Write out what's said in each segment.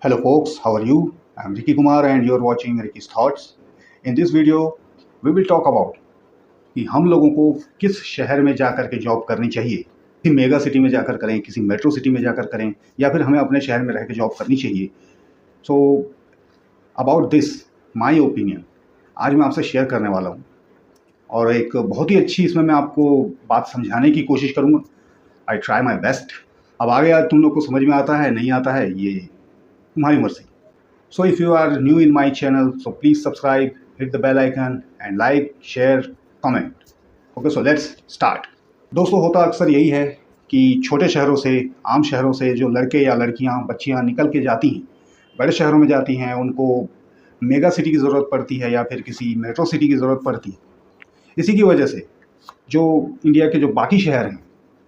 Hello folks, how are you? I'm Ricky Kumar and you're watching Ricky's Thoughts. In this video, we will talk about कि हम लोगों को किस शहर में जाकर के जॉब करनी चाहिए। किसी मेगा सिटी में जाकर करें, किसी मेट्रो सिटी में जाकर करें या फिर हमें अपने शहर में रह के जॉब करनी चाहिए। So about this my opinion आज मैं आपसे शेयर करने वाला हूँ और एक बहुत ही अच्छी इसमें मैं आपको बात समझाने की कोशिश करूँगा। I try my best. अब आगे यार तुम लोग को समझ में आता है नहीं आता है ये तुम्हारी मर्जी। So if you are new in my channel, so please subscribe, hit the bell icon and like, share, comment. Okay, so let's start. दोस्तों होता अक्सर यही है कि छोटे शहरों से, आम शहरों से जो लड़के या लड़कियां, बच्चियां निकल के जाती हैं, बड़े शहरों में जाती हैं, उनको मेगा सिटी की ज़रूरत पड़ती है या फिर किसी मेट्रो सिटी की ज़रूरत पड़ती है। इसी की वजह से जो इंडिया के जो बाकी शहर हैं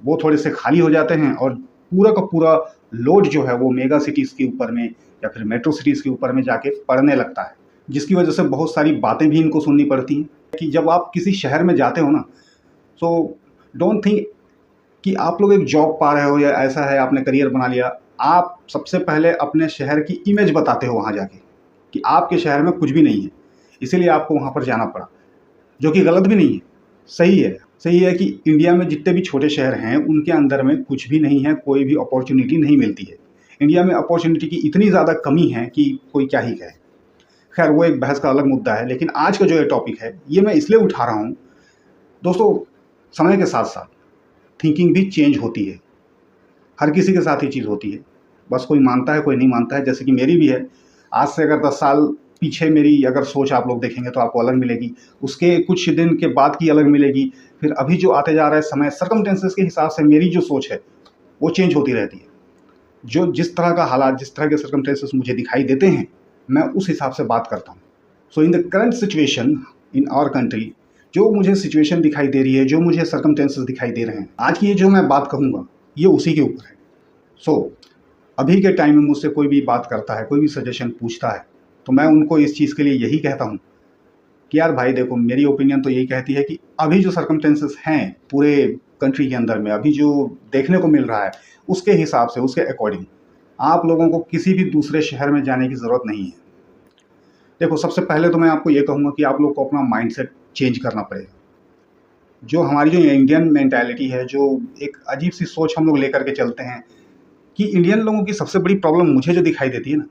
वो थोड़े से खाली हो जाते हैं और पूरा का पूरा लोड जो है वो मेगा सिटीज़ के ऊपर में या फिर मेट्रो सिटीज़ के ऊपर में जाके पड़ने लगता है, जिसकी वजह से बहुत सारी बातें भी इनको सुननी पड़ती हैं। कि जब आप किसी शहर में जाते हो ना, सो डोंट थिंक कि आप लोग एक जॉब पा रहे हो या ऐसा है आपने करियर बना लिया। आप सबसे पहले अपने शहर की इमेज बताते हो वहाँ जाके कि आपके शहर में कुछ भी नहीं है, इसीलिए आपको वहाँ पर जाना पड़ा, जो कि गलत भी नहीं है, सही है। सही है कि इंडिया में जितने भी छोटे शहर हैं उनके अंदर में कुछ भी नहीं है, कोई भी अपॉर्चुनिटी नहीं मिलती है। इंडिया में अपॉर्चुनिटी की इतनी ज़्यादा कमी है कि कोई क्या ही कहे। खैर वो एक बहस का अलग मुद्दा है, लेकिन आज का जो ये टॉपिक है ये मैं इसलिए उठा रहा हूँ दोस्तों, समय के साथ साथ थिंकिंग भी चेंज होती है। हर किसी के साथ ये चीज़ होती है, बस कोई मानता है कोई नहीं मानता है। जैसे कि मेरी भी है। आज से अगर 10 साल पीछे मेरी अगर सोच आप लोग देखेंगे तो आपको अलग मिलेगी, उसके कुछ दिन के बाद की अलग मिलेगी। फिर अभी जो आते जा रहा है समय, सर्कमस्टेंसेस के हिसाब से मेरी जो सोच है वो चेंज होती रहती है। जो जिस तरह का हालात, जिस तरह के सर्कमस्टेंसेस मुझे दिखाई देते हैं, मैं उस हिसाब से बात करता हूँ। So in the current situation in our country, जो मुझे सिचुएशन दिखाई दे रही है, जो मुझे सर्कमस्टेंसेस दिखाई दे रहे हैं, आज की ये जो मैं बात कहूँगा ये उसी के ऊपर है। सो अभी के टाइम में मुझसे कोई भी बात करता है, कोई भी सजेशन पूछता है, तो मैं उनको इस चीज़ के लिए यही कहता हूँ कि यार भाई देखो, मेरी ओपिनियन तो यही कहती है कि अभी जो सर्कमस्टेंसेस हैं पूरे कंट्री के अंदर में, अभी जो देखने को मिल रहा है, उसके हिसाब से, उसके अकॉर्डिंग आप लोगों को किसी भी दूसरे शहर में जाने की ज़रूरत नहीं है। देखो, सबसे पहले तो मैं आपको ये कहूँगा कि आप लोग को अपना माइंडसेट चेंज करना पड़ेगा। जो हमारी जो इंडियन मेंटालिटी है, जो एक अजीब सी सोच हम लोग लेकर के चलते हैं, कि इंडियन लोगों की सबसे बड़ी प्रॉब्लम मुझे जो दिखाई देती है ना,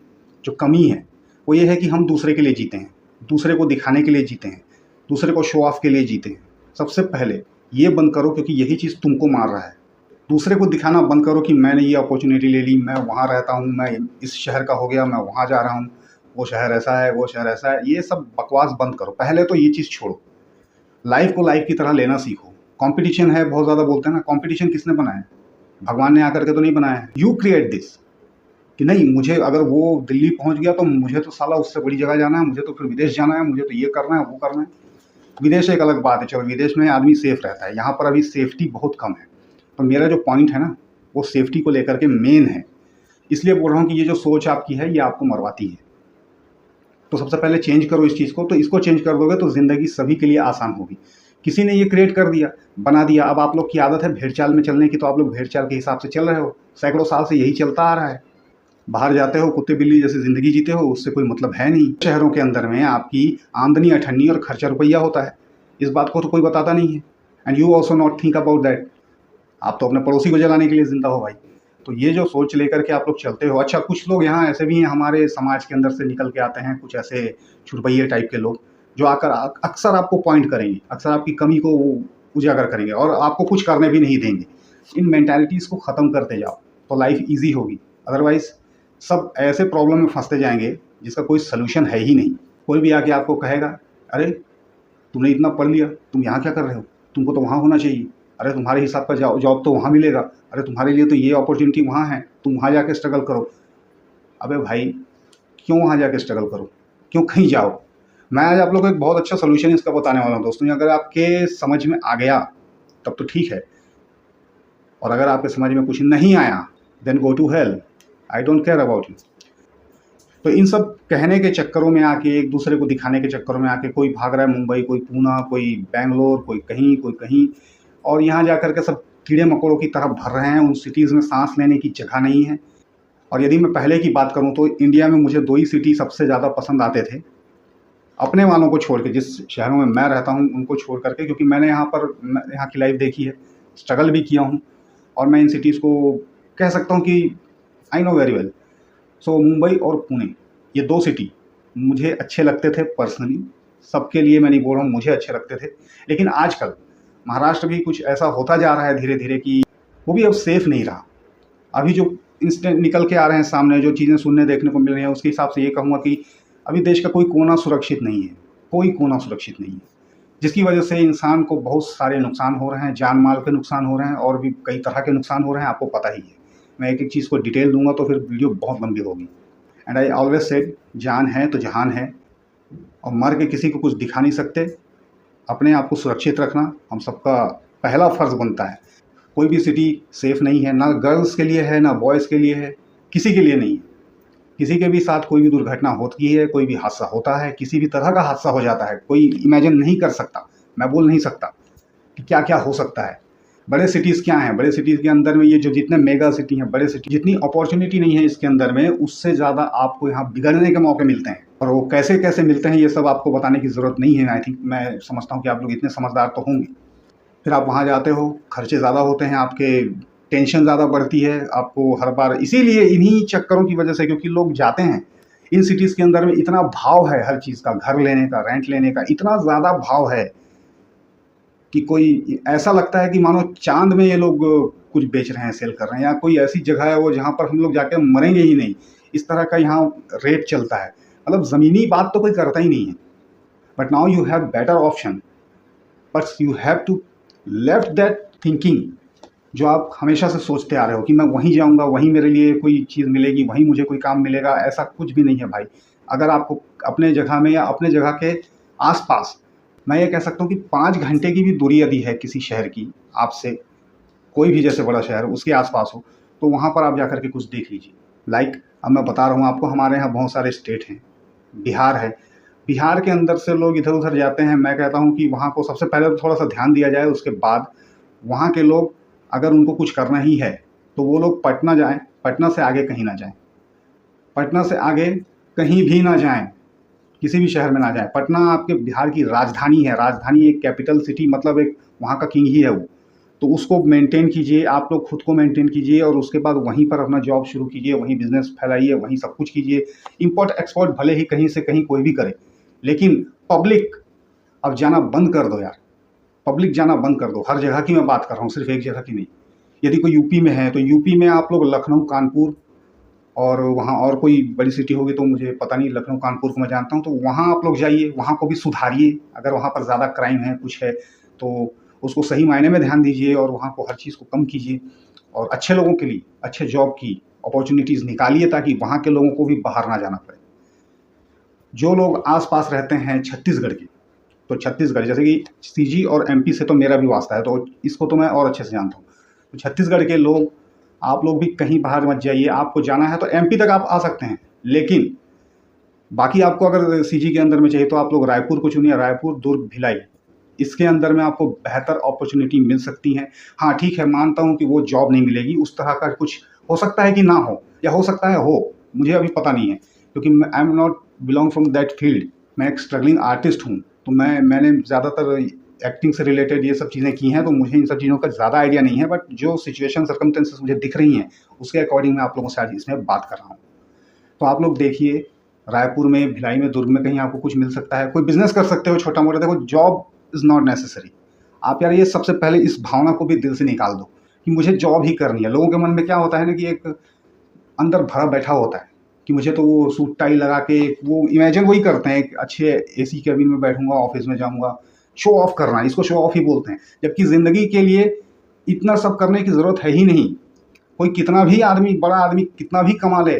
जो कमी है, वो ये है कि हम दूसरे के लिए जीते हैं, दूसरे को दिखाने के लिए जीते हैं, दूसरे को शो ऑफ के लिए जीते हैं। सबसे पहले ये बंद करो, क्योंकि यही चीज़ तुमको मार रहा है। दूसरे को दिखाना बंद करो कि मैंने ये अपॉर्चुनिटी ले ली, मैं वहाँ रहता हूँ, मैं इस शहर का हो गया, मैं वहाँ जा रहा हूँ, वो शहर ऐसा है, वो शहर ऐसा है। ये सब बकवास बंद करो। पहले तो ये चीज़ छोड़ो, लाइफ को लाइफ की तरह लेना सीखो। कंपटीशन है, बहुत ज़्यादा बोलते हैं ना, कंपटीशन किसने बनाया है? भगवान ने आकर के तो नहीं बनाया है। यू क्रिएट दिस कि नहीं, मुझे अगर वो दिल्ली पहुंच गया तो मुझे तो साला उससे बड़ी जगह जाना है, मुझे तो फिर विदेश जाना है, मुझे तो ये करना है, वो करना है। विदेश एक अलग बात है, चलो विदेश में आदमी सेफ रहता है, यहाँ पर अभी सेफ्टी बहुत कम है। तो मेरा जो पॉइंट है ना, वो सेफ्टी को लेकर के मेन है। इसलिए बोल रहा हूँ कि ये जो सोच आपकी है ये आपको मरवाती है। तो सबसे पहले चेंज करो इस चीज़ को। तो इसको चेंज कर दोगे तो ज़िंदगी सभी के लिए आसान होगी। किसी ने ये क्रिएट कर दिया, बना दिया। अब आप लोग की आदत है भेड़-चाल में चलने की, तो आप लोग भेड़-चाल के हिसाब से चल रहे हो। सैकड़ों साल से यही चलता आ रहा है। बाहर जाते हो, कुत्ते बिल्ली जैसी ज़िंदगी जीते हो, उससे कोई मतलब है नहीं। शहरों के अंदर में आपकी आमदनी अठन्नी और खर्चा रुपया होता है। इस बात को तो कोई बताता नहीं है। And you also not think about that. आप तो अपने पड़ोसी को जलाने के लिए ज़िंदा हो भाई। तो ये जो सोच लेकर के आप लोग चलते हो। अच्छा, कुछ लोग यहाँ ऐसे भी हैं हमारे समाज के अंदर से निकल के आते हैं, कुछ ऐसे छुरपैये टाइप के लोग, जो आकर अक्सर आपको पॉइंट करेंगे, अक्सर आपकी कमी को उजागर करेंगे और आपको कुछ करने भी नहीं देंगे। इन मेंटालिटीज़ को ख़त्म करते जाओ तो लाइफ ईजी होगी। अदरवाइज़ सब ऐसे प्रॉब्लम में फंसते जाएंगे जिसका कोई सलूशन है ही नहीं। कोई भी आके आपको कहेगा, अरे तुमने इतना पढ़ लिया, तुम यहाँ क्या कर रहे हो, तुमको तो वहाँ होना चाहिए, अरे तुम्हारे हिसाब का जॉब तो वहाँ मिलेगा, अरे तुम्हारे लिए तो ये अपॉर्चुनिटी वहाँ है, तुम वहाँ जाके स्ट्रगल करो। अबे भाई, क्यों वहाँ जाके स्ट्रगल करो, क्यों कहीं जाओ? मैं आज आप लोगों को एक बहुत अच्छा सोल्यूशन इसका बताने वाला हूँ दोस्तों। अगर आपके समझ में आ गया तब तो ठीक है, और अगर आपके समझ में कुछ नहीं आया then go to hell, I don't care about you. तो इन सब कहने के चक्करों में आके, एक दूसरे को दिखाने के चक्करों में आके, कोई भाग रहा है मुंबई, कोई पूना, कोई बैंगलोर, कोई कहीं, और यहाँ जाकर के सब कीड़े मकोड़ों की तरह भर रहे हैं। उन सिटीज़ में सांस लेने की जगह नहीं है। और यदि मैं पहले की बात करूं तो इंडिया में मुझे 2 ही सिटी सबसे ज़्यादा पसंद आते थे, अपने वालों को छोड़ के, जिस शहरों में मैं रहता हूं उनको छोड़ करके, क्योंकि मैंने यहाँ की लाइफ देखी है, स्ट्रगल भी किया हूं, और मैं इन सिटीज़ को कह सकता हूं कि आई नो वेरी वेल। सो मुंबई और पुणे, ये 2 सिटी मुझे अच्छे लगते थे पर्सनली, सबके लिए मैं नहीं बोल रहा हूँ, मुझे अच्छे लगते थे। लेकिन आजकल महाराष्ट्र भी कुछ ऐसा होता जा रहा है धीरे धीरे कि वो भी अब सेफ़ नहीं रहा। अभी जो इंसिडेंट निकल के आ रहे हैं सामने, जो चीज़ें सुनने देखने को मिल रही हैं, उसके हिसाब से ये कहूँगा कि अभी देश का कोई कोना सुरक्षित नहीं है, कोई कोना सुरक्षित नहीं है, जिसकी वजह से इंसान को बहुत सारे नुकसान हो रहे हैं, जान माल के नुकसान हो रहे हैं, और भी कई तरह के नुकसान हो रहे हैं, आपको पता ही है। मैं एक एक चीज़ को डिटेल दूंगा तो फिर वीडियो बहुत लंबी होगी। एंड आई ऑलवेज सेड, जान है तो जहान है, और मर के किसी को कुछ दिखा नहीं सकते। अपने आप को सुरक्षित रखना हम सबका पहला फ़र्ज़ बनता है। कोई भी सिटी सेफ़ नहीं है, ना गर्ल्स के लिए है, ना बॉयज़ के लिए है, किसी के लिए नहीं है। किसी के भी साथ कोई भी दुर्घटना होती है, कोई भी हादसा होता है, किसी भी तरह का हादसा हो जाता है, कोई इमेजिन नहीं कर सकता, मैं बोल नहीं सकता कि क्या क्या हो सकता है। बड़े सिटीज़ क्या हैं, बड़े सिटीज़ के अंदर में ये जो जितने मेगा सिटी हैं, बड़े सिटी, जितनी अपॉर्चुनिटी नहीं है इसके अंदर में, उससे ज़्यादा आपको यहाँ बिगड़ने के मौके मिलते हैं। और वो कैसे कैसे मिलते हैं ये सब आपको बताने की ज़रूरत नहीं है। आई थिंक, मैं समझता हूँ कि आप लोग इतने समझदार तो होंगे। फिर आप वहाँ जाते हो, खर्चे ज़्यादा होते हैं आपके, टेंशन ज़्यादा बढ़ती है आपको हर बार, इसीलिए इन्हीं चक्करों की वजह से, क्योंकि लोग जाते हैं इन सिटीज़ के अंदर में, इतना भाव है हर चीज़ का, घर लेने का, रेंट लेने का इतना ज़्यादा भाव है कि कोई ऐसा लगता है कि मानो चाँद में ये लोग कुछ बेच रहे हैं, सेल कर रहे हैं, या कोई ऐसी जगह है वो जहाँ पर हम लोग जाके मरेंगे ही नहीं, इस तरह का यहाँ रेट चलता है। मतलब ज़मीनी बात तो कोई करता ही नहीं है। But now you have better option, but you have to left that thinking जो आप हमेशा से सोचते आ रहे हो कि मैं वहीं जाऊंगा, वहीं मेरे लिए कोई चीज़ मिलेगी, वहीं मुझे कोई काम मिलेगा। ऐसा कुछ भी नहीं है भाई। अगर आपको अपने जगह में या अपने जगह के आसपास, मैं ये कह सकता हूँ कि 5 घंटे की भी दूरी यदि है किसी शहर की आपसे, कोई भी जैसे बड़ा शहर उसके आसपास हो, तो वहाँ पर आप जाकर के कुछ देख लीजिए। लाइक अब मैं बता रहा हूँ आपको, हमारे यहाँ बहुत सारे स्टेट हैं, बिहार है, बिहार के अंदर से लोग इधर उधर जाते हैं। मैं कहता हूँ कि वहाँ को सबसे पहले तो थोड़ा सा ध्यान दिया जाए, उसके बाद वहाँ के लोग अगर उनको कुछ करना ही है तो वो लोग पटना जाएं, पटना से आगे कहीं ना जाएं, पटना से आगे कहीं भी ना जाएं, किसी भी शहर में ना जाएं। पटना आपके बिहार की राजधानी है, राजधानी एक कैपिटल सिटी, मतलब एक वहाँ का किंग ही है वो। तो उसको मेंटेन कीजिए, आप लोग खुद को मेंटेन कीजिए, और उसके बाद वहीं पर अपना जॉब शुरू कीजिए, वहीं बिजनेस फैलाइए, वहीं सब कुछ कीजिए। इंपोर्ट एक्सपोर्ट भले ही कहीं से कहीं कोई भी करे, लेकिन पब्लिक अब जाना बंद कर दो यार, पब्लिक जाना बंद कर दो। हर जगह की मैं बात कर रहा हूँ, सिर्फ एक जगह की नहीं। यदि कोई यूपी में है तो यूपी में आप लोग लखनऊ, कानपुर, और वहाँ और कोई बड़ी सिटी होगी तो मुझे पता नहीं, लखनऊ कानपुर को मैं जानता हूँ, तो वहाँ आप लोग जाइए, वहाँ को भी सुधारिए। अगर वहाँ पर ज़्यादा क्राइम है, कुछ है, तो उसको सही मायने में ध्यान दीजिए, और वहाँ को हर चीज़ को कम कीजिए, और अच्छे लोगों के लिए अच्छे जॉब की अपॉर्चुनिटीज़ निकालिए, ताकि वहाँ के लोगों को भी बाहर ना जाना पड़े। जो लोग आस-पास रहते हैं छत्तीसगढ़ के, तो छत्तीसगढ़, जैसे कि सीजी और एमपी से तो मेरा भी वास्ता है, तो इसको तो मैं और अच्छे से जानता हूँ। तो छत्तीसगढ़ के लोग, आप लोग भी कहीं बाहर मत जाइए। आपको जाना है तो एमपी तक आप आ सकते हैं, लेकिन बाकी आपको अगर सीजी के अंदर में चाहिए तो आप लोग रायपुर को चुनिए, रायपुर, दुर्ग, भिलाई, इसके अंदर में आपको बेहतर अपॉर्चुनिटी मिल सकती है। हाँ ठीक है, मानता हूँ कि वो जॉब नहीं मिलेगी, उस तरह का कुछ हो सकता है कि ना हो, या हो सकता है हो, मुझे अभी पता नहीं है, क्योंकि I am not belong from that field. मैं एक स्ट्रगलिंग आर्टिस्ट हूँ, तो मैंने ज़्यादातर एक्टिंग से रिलेटेड ये सब चीज़ें की हैं, तो मुझे इन सब चीज़ों का ज़्यादा आइडिया नहीं है। बट जो सिचुएशन सर्कमस्टेंसेस मुझे दिख रही हैं, उसके अकॉर्डिंग मैं आप लोगों से आज इसमें बात कर रहा हूँ। तो आप लोग देखिए, रायपुर में, भिलाई में, दुर्ग में कहीं आपको कुछ मिल सकता है, कोई बिजनेस कर सकते हो छोटा मोटा। देखो, जॉब इज़ नॉट नेसेसरी। आप यार ये सबसे पहले इस भावना को भी दिल से निकाल दो कि मुझे जॉब ही करनी है। लोगों के मन में क्या होता है ना, कि एक अंदर भरा बैठा होता है कि मुझे तो वो सूट टाई लगा के, वो इमेजिन वही करते हैं, एक अच्छे एसी कैबिन में बैठूंगा, ऑफिस में जाऊंगा, शो ऑफ करना, इसको शो ऑफ ही बोलते हैं। जबकि ज़िंदगी के लिए इतना सब करने की ज़रूरत है ही नहीं। कोई कितना भी आदमी, बड़ा आदमी कितना भी कमा ले,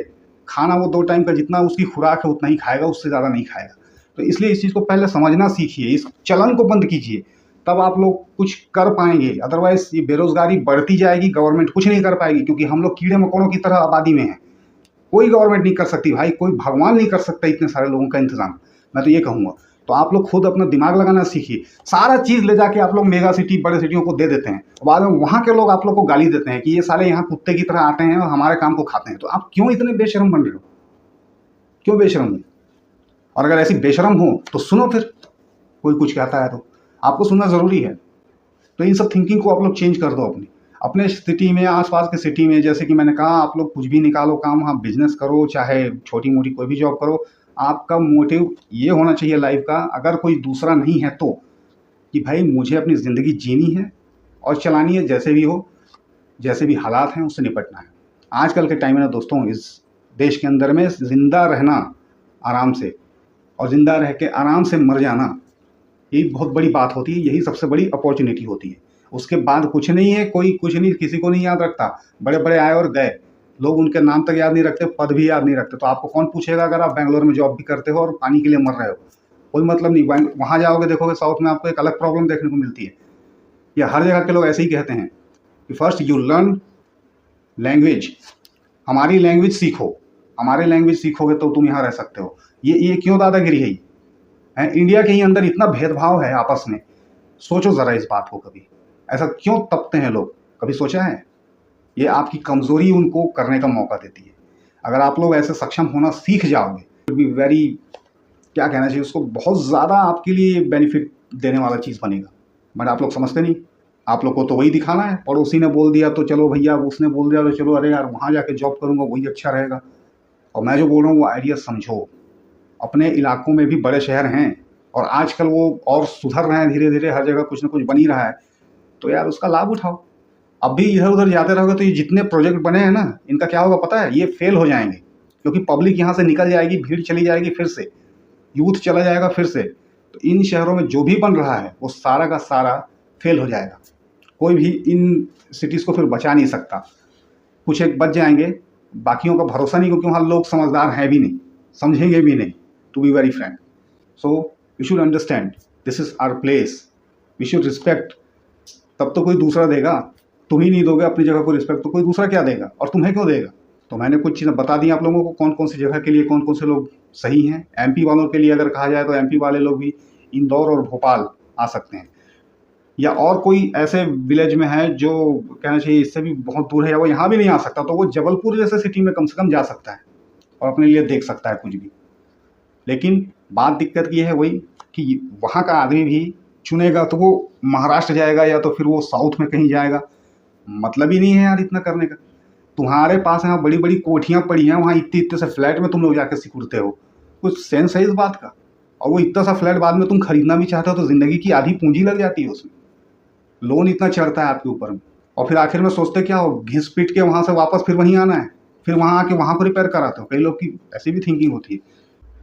खाना वो 2 टाइम का जितना उसकी खुराक है उतना ही खाएगा, उससे ज़्यादा नहीं खाएगा। तो इसलिए इस चीज़ को पहले समझना सीखिए, इस चलन को बंद कीजिए, तब आप लोग कुछ कर पाएंगे। अदरवाइज ये बेरोजगारी बढ़ती जाएगी, गवर्नमेंट कुछ नहीं कर पाएगी, क्योंकि हम लोग कीड़े मकोड़ों की तरह आबादी में हैं। कोई गवर्नमेंट नहीं कर सकती भाई, कोई भगवान नहीं कर सकता इतने सारे लोगों का इंतजाम। मैं तो ये कहूँगा, तो आप लोग खुद अपना दिमाग लगाना सीखिए। सारा चीज़ ले जाके आप लोग मेगा सिटी, बड़े सिटियों को दे देते हैं, बाद में वहाँ के लोग आप लोग को गाली देते हैं कि ये साले यहाँ कुत्ते की तरह आते हैं और हमारे काम को खाते हैं। तो आप क्यों इतने बेशरम बन रहे हो? क्यों बेशरम हो? और अगर ऐसी बेशरम हो तो सुनो, फिर कोई कुछ कहता है तो आपको सुनना ज़रूरी है। तो इन सब थिंकिंग को आप लोग चेंज कर दो अपने सिटी में, आसपास के सिटी में। जैसे कि मैंने कहा, आप लोग कुछ भी निकालो काम, वहाँ बिजनेस करो, चाहे छोटी मोटी कोई भी जॉब करो। आपका मोटिव ये होना चाहिए लाइफ का, अगर कोई दूसरा नहीं है तो, कि भाई मुझे अपनी ज़िंदगी जीनी है और चलानी है, जैसे भी हो, जैसे भी हालात हैं उससे निपटना है। आजकल के टाइम में ना दोस्तों, इस देश के अंदर में ज़िंदा रहना आराम से, और ज़िंदा रह के आराम से मर जाना, यही बहुत बड़ी बात होती है, यही सबसे बड़ी अपॉर्चुनिटी होती है। उसके बाद कुछ नहीं है, कोई कुछ नहीं, किसी को नहीं याद रखता। बड़े बड़े आए और गए, लोग उनके नाम तक याद नहीं रखते, पद भी याद नहीं रखते। तो आपको कौन पूछेगा अगर आप बेंगलोर में जॉब भी करते हो और पानी के लिए मर रहे हो? कोई मतलब नहीं। वहाँ जाओगे, देखोगे साउथ में आपको एक अलग प्रॉब्लम देखने को मिलती है। या हर जगह के लोग ऐसे ही कहते हैं कि फर्स्ट यू लर्न लैंग्वेज, हमारी लैंग्वेज सीखो, हमारे लैंग्वेज सीखोगे तो तुम यहाँ रह सकते हो। ये क्यों दादागिरी है? इंडिया के ही अंदर इतना भेदभाव है आपस में। सोचो ज़रा इस बात को, कभी ऐसा क्यों तपते हैं लोग? कभी सोचा है? ये आपकी कमज़ोरी उनको करने का मौका देती है। अगर आप लोग ऐसे सक्षम होना सीख जाओगे, तो बी वेरी, क्या कहना चाहिए उसको, बहुत ज़्यादा आपके लिए बेनिफिट देने वाला चीज़ बनेगा। बट आप लोग समझते नहीं। आप लोग को तो वही दिखाना है, पड़ोसी ने बोल दिया तो चलो भैया, उसने बोल दिया तो चलो, अरे यार वहाँ जाके जॉब करूँगा वही अच्छा रहेगा। और मैं जो बोल रहा हूँ वो आइडिया समझो। अपने इलाकों में भी बड़े शहर हैं और आजकल वो और सुधर रहे हैं धीरे धीरे, हर जगह कुछ ना कुछ बन ही रहा है। तो यार उसका लाभ उठाओ। अब भी इधर उधर जाते रहोगे तो ये जितने प्रोजेक्ट बने हैं ना, इनका क्या होगा पता है? ये फेल हो जाएंगे, क्योंकि पब्लिक यहाँ से निकल जाएगी, भीड़ चली जाएगी, फिर से यूथ चला जाएगा फिर से। तो इन शहरों में जो भी बन रहा है वो सारा का सारा फेल हो जाएगा। कोई भी इन सिटीज़ को फिर बचा नहीं सकता। कुछ एक बच जाएंगे, बाकियों का भरोसा नहीं, क्योंकि वहाँ लोग समझदार हैं भी नहीं, समझेंगे भी नहीं, to be very frank. So we should understand this is our place, we should respect. तब तो कोई दूसरा देगा, तुम ही नहीं दोगे अपनी जगह को रिस्पेक्ट, तो कोई दूसरा क्या देगा? और तुम्हें क्यों देगा? तो मैंने कुछ चीज़ें बता दी आप लोगों को, कौन कौन सी जगह के लिए कौन कौन से लोग सही हैं। एमपी वालों के लिए अगर कहा जाए तो एमपी वाले लोग भी इंदौर और भोपाल आ सकते हैं, या और कोई ऐसे विलेज में है जो कहना चाहिए इससे भी बहुत दूर है, या वो यहाँ भी नहीं आ सकता, तो वो जबलपुर जैसे सिटी में कम से कम जा सकता है और अपने लिए देख सकता है कुछ भी। लेकिन बात दिक्कत ये है वही, कि वहाँ का आदमी भी चुनेगा तो वो महाराष्ट्र जाएगा या तो फिर वो साउथ में कहीं जाएगा। मतलब ही नहीं है यार इतना करने का। तुम्हारे पास यहाँ बड़ी बड़ी कोठियाँ पड़ी हैं, वहाँ इतने इतने से फ्लैट में तुम लोग जाकर सिकुड़ते हो। कुछ सेंस है इस बात का? और वो इतना सा फ्लैट बाद में तुम खरीदना भी चाहते हो तो ज़िंदगी की आधी पूंजी लग जाती है उसमें। लोन इतना चढ़ता है आपके ऊपर में, और फिर आखिर में सोचते क्या हो, घिस पीट के वहाँ से वापस फिर वहीं आना है, फिर वहाँ आके वहाँ को रिपेयर कराते हो। कई लोग की ऐसी भी थिंकिंग होती है।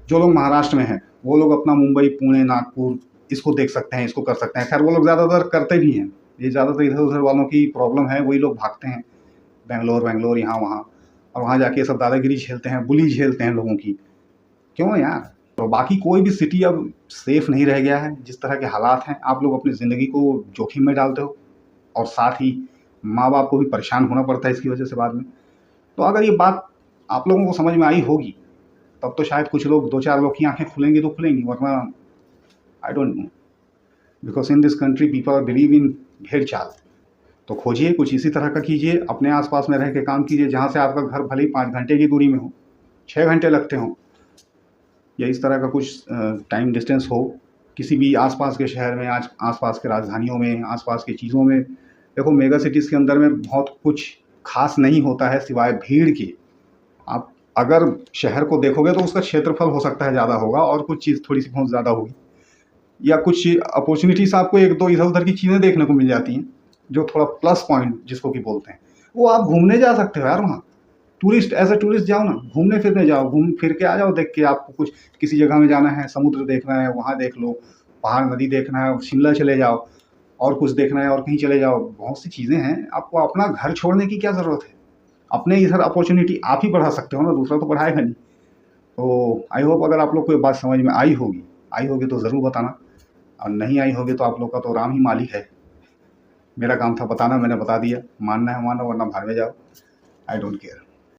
जो लोग महाराष्ट्र में हैं वो लोग अपना मुंबई, पुणे, नागपुर इसको देख सकते हैं, इसको कर सकते हैं। खैर वो लोग ज़्यादातर करते भी हैं। ये ज़्यादातर इधर उधर वालों की प्रॉब्लम है, वही लोग भागते हैं बेंगलोर यहाँ वहाँ, और वहाँ जाके सब दादागिरी झेलते हैं, बुली झेलते हैं लोगों की। क्यों यार? तो बाकी कोई भी सिटी अब सेफ नहीं रह गया है। जिस तरह के हालात हैं, आप लोग अपनी ज़िंदगी को जोखिम में डालते हो, और साथ ही माँ बाप को भी परेशान होना पड़ता है इसकी वजह से बाद में। तो अगर ये बात आप लोगों को समझ में आई होगी, तब तो शायद कुछ लोग, दो चार लोग की आंखें खुलेंगी तो खुलेंगी, वरना I don't know. Because in this country people are believe in भेड़ चाल। तो खोजिए, कुछ इसी तरह का कीजिए, अपने आसपास में रह के काम कीजिए, जहाँ से आपका घर भले ही 5 घंटे की दूरी में हो, 6 घंटे लगते हों, या इस तरह का कुछ टाइम डिस्टेंस हो किसी भी आसपास के शहर में, आज आसपास के राजधानियों में, आसपास की चीज़ों में। देखो मेगा सिटीज़ के अंदर में बहुत कुछ खास नहीं होता है सिवाय भीड़ के। आप अगर शहर को देखोगे तो उसका क्षेत्रफल हो सकता है ज़्यादा होगा, और कुछ चीज़ थोड़ी सी बहुत ज़्यादा होगी, या कुछ अपॉर्चुनिटीज़ आपको एक दो इधर उधर की चीज़ें देखने को मिल जाती हैं, जो थोड़ा प्लस पॉइंट जिसको कि बोलते हैं। वो आप घूमने जा सकते हो यार वहाँ। टूरिस्ट, एज ए टूरिस्ट जाओ ना, घूमने फिरने जाओ, घूम फिर के आ जाओ, देख के। आपको कुछ किसी जगह में जाना है, समुद्र देखना है, वहाँ देख लो। पहाड़ नदी देखना है, शिमला चले जाओ। और कुछ देखना है और कहीं चले जाओ। बहुत सी चीज़ें हैं, आपको अपना घर छोड़ने की क्या ज़रूरत है? अपने इधर अपॉर्चुनिटी आप ही बढ़ा सकते हो ना, दूसरा तो बढ़ाएगा नहीं। तो आई होप अगर आप लोग को ये बात समझ में आई होगी तो ज़रूर बताना, और नहीं आई होगी तो आप लोग का तो राम ही मालिक है। मेरा काम था बताना, मैंने बता दिया। मानना है मानो, वरना भाड़ में जाओ। आई डोंट केयर।